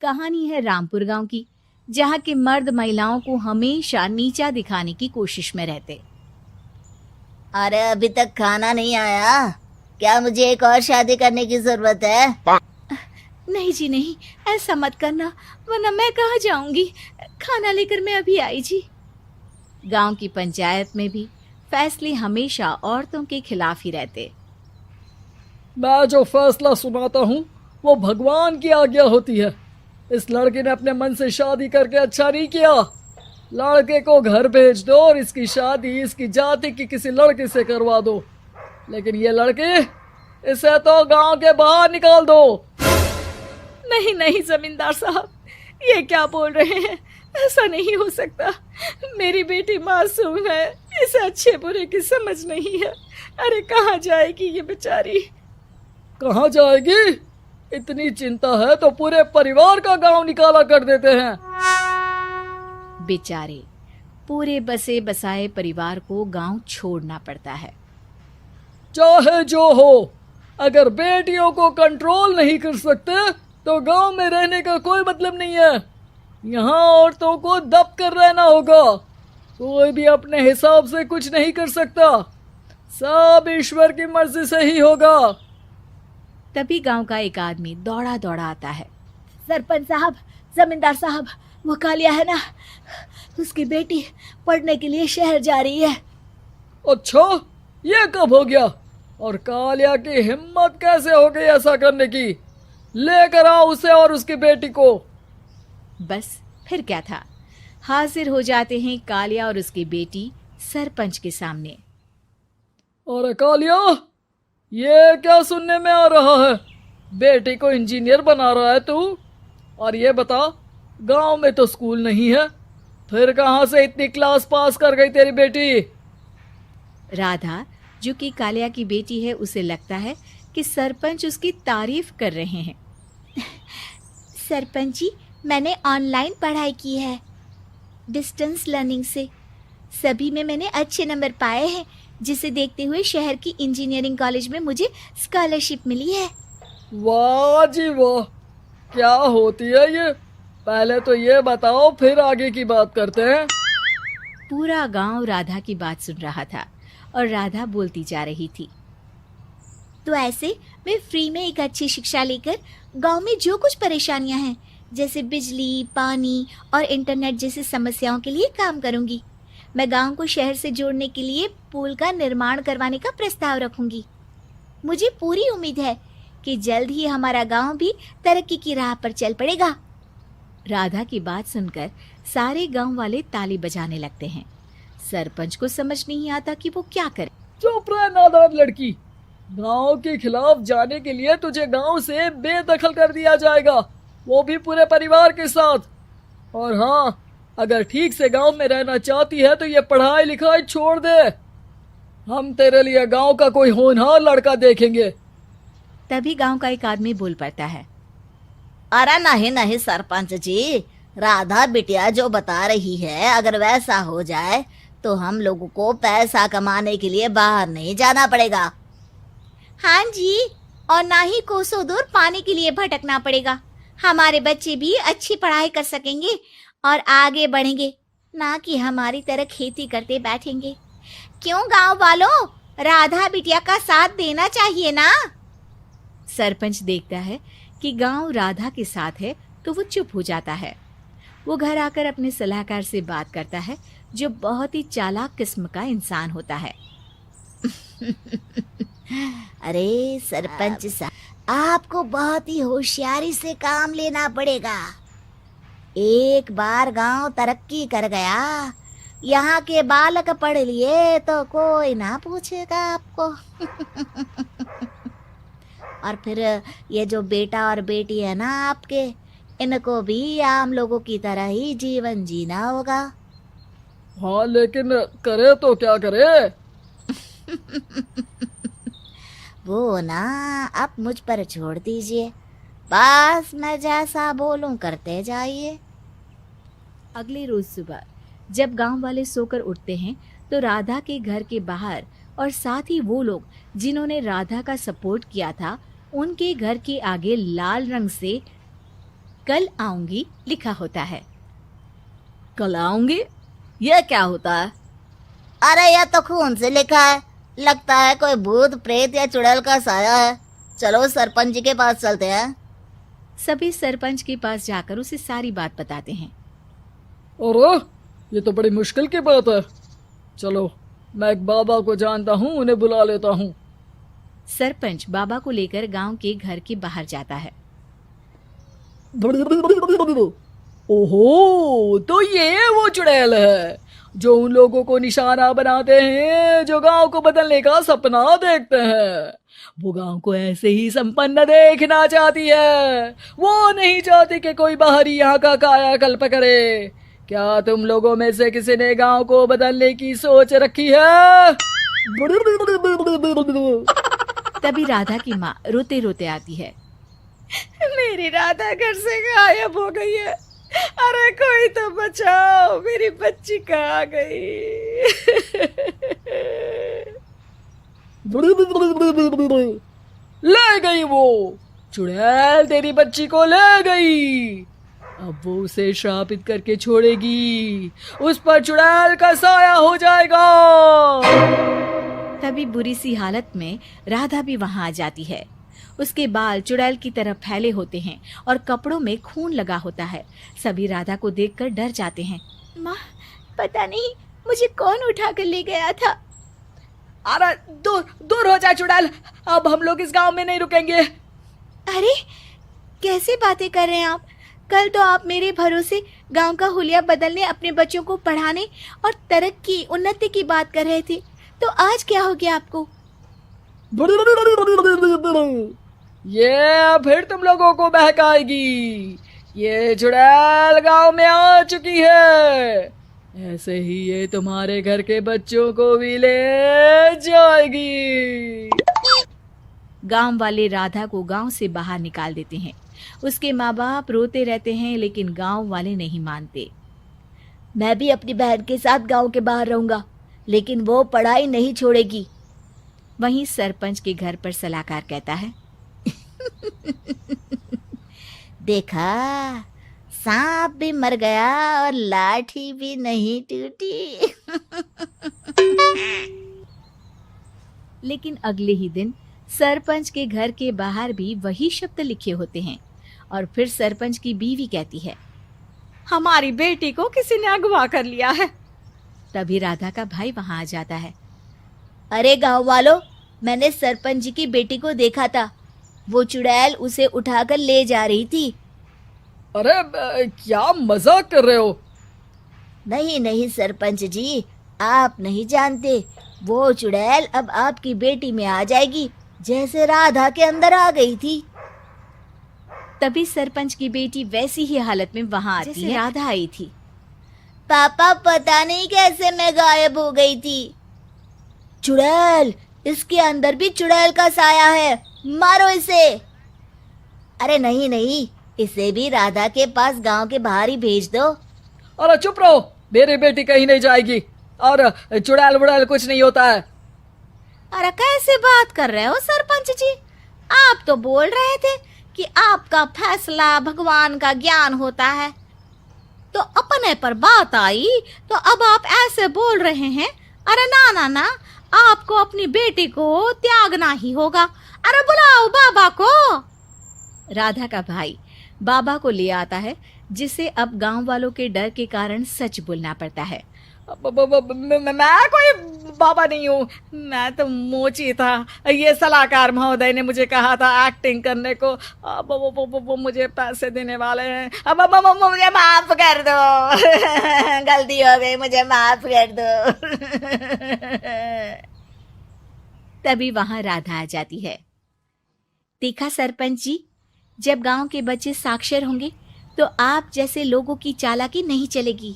कहानी है रामपुर गांव की, जहां के मर्द महिलाओं को हमेशा नीचा दिखाने की कोशिश में रहते। अरे अभी तक खाना नहीं आया, क्या मुझे एक और शादी करने की जरूरत है? नहीं जी नहीं, ऐसा मत करना, वरना मैं कहाँ जाऊंगी। खाना लेकर मैं अभी आई जी। गांव की पंचायत में भी फैसले हमेशा औरतों के खिलाफ ही रहते। मैं जो फैसला सुनाता हूँ वो भगवान की आज्ञा होती है। इस लड़के ने अपने मन से शादी करके अच्छा नहीं किया। लड़के को घर भेज दो और इसकी शादी इसकी जाति की किसी लड़के से करवा दो, लेकिन ये लड़की, इसे तो गांव के बाहर निकाल दो। नहीं नहीं जमींदार साहब, ये क्या बोल रहे हैं? ऐसा नहीं हो सकता। मेरी बेटी मासूम है, इसे अच्छे बुरे की समझ नहीं है। अरे कहाँ जाएगी ये बेचारी? कहाँ जाएगी? इतनी चिंता है तो पूरे परिवार का गांव निकाला कर देते हैं। बेचारे पूरे बसे बसाए परिवार को गांव छोड़ना पड़ता है। चाहे जो हो, अगर बेटियों को कंट्रोल नहीं कर सकते तो गांव में रहने का कोई मतलब नहीं है। यहाँ औरतों को दब कर रहना होगा। कोई भी अपने हिसाब से कुछ नहीं कर सकता, सब ईश्वर की मर्जी से ही होगा। तभी गांव का एक आदमी दौड़ा दौड़ा आता है। सरपंच साहब, जमींदार साहब, वो कालिया है ना, उसकी बेटी पढ़ने के लिए शहर जा रही है। अच्छा, ये कब हो गया? और कालिया की हिम्मत कैसे हो गई ऐसा करने की? लेकर आओ उसे और उसकी बेटी को। बस फिर क्या था, हाजिर हो जाते हैं कालिया और उसकी बेटी सरपंच के सामने। अरे कालिया, ये क्या सुनने में आ रहा है? बेटी को इंजीनियर बना रहा है तू? और ये बता, गांव में तो स्कूल नहीं है, फिर कहां से इतनी क्लास पास कर गई तेरी बेटी? राधा, जो कि कालिया की बेटी है, उसे लगता है कि सरपंच उसकी तारीफ कर रहे हैं। सरपंच जी, मैंने ऑनलाइन पढ़ाई की है, डिस्टेंस लर्निंग से। सभी में मैंने अच्छे नंबर पाए हैं, जिसे देखते हुए शहर की इंजीनियरिंग कॉलेज में मुझे स्कॉलरशिप मिली है। वाह जी वाह, क्या होती है ये? पहले तो ये बताओ, फिर आगे की बात करते हैं। पूरा गांव राधा की बात सुन रहा था और राधा बोलती जा रही थी। तो ऐसे मैं फ्री में एक अच्छी शिक्षा लेकर गांव में जो कुछ परेशानियां हैं, जैसे बिजली, पानी और इंटरनेट जैसी समस्याओं के लिए काम करूंगी। मैं गांव को शहर से जोड़ने के लिए पुल का निर्माण करवाने का प्रस्ताव रखूंगी। मुझे पूरी उम्मीद है कि जल्द ही हमारा गांव भी तरक्की की राह पर चल पड़ेगा। राधा की बात सुनकर सारे गांव वाले ताली बजाने लगते हैं। सरपंच को समझ नहीं आता कि वो क्या करे। चुप रह नादान लड़की, गांव के खिलाफ जाने के लिए तुझे गांव से बेदखल कर दिया जाएगा, वो भी पूरे परिवार के साथ। और हाँ, अगर ठीक से गांव में रहना चाहती है तो ये पढ़ाई लिखाई छोड़ दे। हम तेरे लिए गांव का कोई होनहार लड़का देखेंगे। तभी गांव का एक आदमी बोल पड़ता है। अरे नहीं नहीं सरपंच जी, राधा बिटिया जो बता रही है, अगर वैसा हो जाए तो हम लोगों को पैसा कमाने के लिए बाहर नहीं जाना पड़ेगा। हाँ जी, और ना ही कोसों दूर पानी के लिए भटकना पड़ेगा। हमारे बच्चे भी अच्छी पढ़ाई कर सकेंगे और आगे बढ़ेंगे, ना कि हमारी तरह खेती करते बैठेंगे। क्यों गांव वालों, राधा बिटिया का साथ देना चाहिए ना। सरपंच देखता है कि गांव राधा के साथ है तो वो चुप हो जाता है। वो घर आकर अपने सलाहकार से बात करता है, जो बहुत ही चालाक किस्म का इंसान होता है। अरे सरपंच साहब, आपको बहुत ही होशियारी से काम लेना पड़ेगा। एक बार गांव तरक्की कर गया, यहाँ के बालक पढ़ लिए तो कोई ना पूछेगा आपको। और फिर ये जो बेटा और बेटी है ना आपके, इनको भी आम लोगों की तरह ही जीवन जीना होगा। हाँ, लेकिन करे तो क्या करे? वो ना आप मुझ पर छोड़ दीजिए, बस मैं जैसा बोलूं करते जाइए। अगले रोज सुबह जब गांव वाले सोकर उठते हैं तो राधा के घर के बाहर और साथ ही वो लोग जिन्होंने राधा का सपोर्ट किया था, उनके घर के आगे लाल रंग से कल आऊंगी लिखा होता है। कल आऊंगी, यह क्या होता है? अरे यह तो खून से लिखा है, लगता है कोई भूत प्रेत या चुड़ैल का साया है। चलो सरपंच जी के पास चलते हैं। सभी सरपंच के पास जाकर उसे सारी बात बताते हैं। अरे ये तो बड़ी मुश्किल की बात है। चलो मैं एक बाबा को जानता हूँ, उन्हें बुला लेता हूँ। सरपंच बाबा को लेकर गांव के घर के बाहर जाता है। ओहो, तो ये वो चुड़ैल है जो उन लोगों को निशाना बनाते हैं जो गांव को बदलने का सपना देखते हैं। वो गांव को ऐसे ही संपन्न देखना चाहती है। वो नहीं चाहती कि कोई बाहरी यहाँ का कायाकल्प करे। क्या तुम लोगों में से किसी ने गांव को बदलने की सोच रखी है? तभी राधा की माँ रोते रोते आती है। मेरी राधा घर से गायब हो गई है। अरे कोई तो बचाओ, मेरी बच्ची कहाँ गई? ले गई वो चुड़ैल, तेरी बच्ची को ले गई। अब वो उसे श्रापित करके छोड़ेगी, उस पर चुड़ैल का साया हो जाएगा। तभी बुरी सी हालत में राधा भी वहां आ जाती है। उसके बाल चुड़ैल की तरह फैले होते हैं और कपड़ों में खून लगा होता है। सभी राधा को देखकर डर जाते हैं। माँ, पता नहीं मुझे कौन उठा कर ले गया था। अरे दूर दूर हो जा चुड़ैल, अब हम लोग इस गांव में नहीं रुकेंगे। अरे कैसे बातें कर रहे हैं आप? कल तो आप मेरे भरोसे गांव का हुलिया बदलने, अपने बच्चों को पढ़ाने और तरक्की उन्नति की बात कर रहे थे, तो आज क्या हो गया आपको? ये फिर तुम लोगों को बहकाएगी। ये चुड़ैल गांव में आ चुकी है, ऐसे ही ये तुम्हारे घर के बच्चों को भी ले जाएगी। गांव वाले राधा को गांव से बाहर निकाल देते हैं। उसके माँ बाप रोते रहते हैं, लेकिन गांव वाले नहीं मानते। मैं भी अपनी बहन के साथ गांव के बाहर रहूंगा, लेकिन वो पढ़ाई नहीं छोड़ेगी। वहीं सरपंच के घर पर सलाहकार कहता है। देखा, सांप भी मर गया और लाठी भी नहीं टूटी। लेकिन अगले ही दिन सरपंच के घर के बाहर भी वही शब्द लिखे होते हैं। और फिर सरपंच की बीवी कहती है, हमारी बेटी को किसी ने अगवा कर लिया है। तभी राधा का भाई वहां आ जाता है। अरे गांव वालों, मैंने सरपंच जी की बेटी को देखा था। वो चुड़ैल उसे उठाकर ले जा रही थी। अरे क्या मजाक कर रहे हो? नहीं नहीं सरपंच जी, आप नहीं जानते। वो चुड़ैल अब आपकी बेटी में आ जाएगी, जैसे राधा के अंदर आ गई थी। तभी सरपंच की बेटी वैसी ही हालत में वहां आती है, राधा आई थी। पापा, पता नहीं कैसे मैं गायब हो गई थी। चुड़ैल, इसके अंदर भी चुड़ैल का साया है, मारो इसे। अरे नहीं नहीं, इसे भी राधा के पास गांव के बाहर ही भेज दो। अरे चुप रहो, मेरी बेटी कहीं नहीं जाएगी और चुड़ैल वुड़ैल कुछ नहीं होता है। अरे कैसे बात कर रहे हो सरपंच जी? आप तो बोल रहे थे कि आपका फैसला भगवान का ज्ञान होता है, तो अपने पर बात आई तो अब आप ऐसे बोल रहे हैं। अरे ना ना ना, आपको अपनी बेटी को त्यागना ही होगा। अरे बुलाओ बाबा को। राधा का भाई बाबा को ले आता है, जिसे अब गांव वालों के डर के कारण सच बोलना पड़ता है। मैं कोई बाबा नहीं हूँ, मैं तो मोची था। ये सलाहकार महोदय ने मुझे कहा था एक्टिंग करने को। अब वो मुझे पैसे देने वाले हैं। अब मुझे माफ कर दो। गलती हो गई, मुझे माफ कर दो। तभी वहां राधा आ जाती है। देखा सरपंच जी, जब गांव के बच्चे साक्षर होंगे तो आप जैसे लोगों की चालाकी नहीं चलेगी।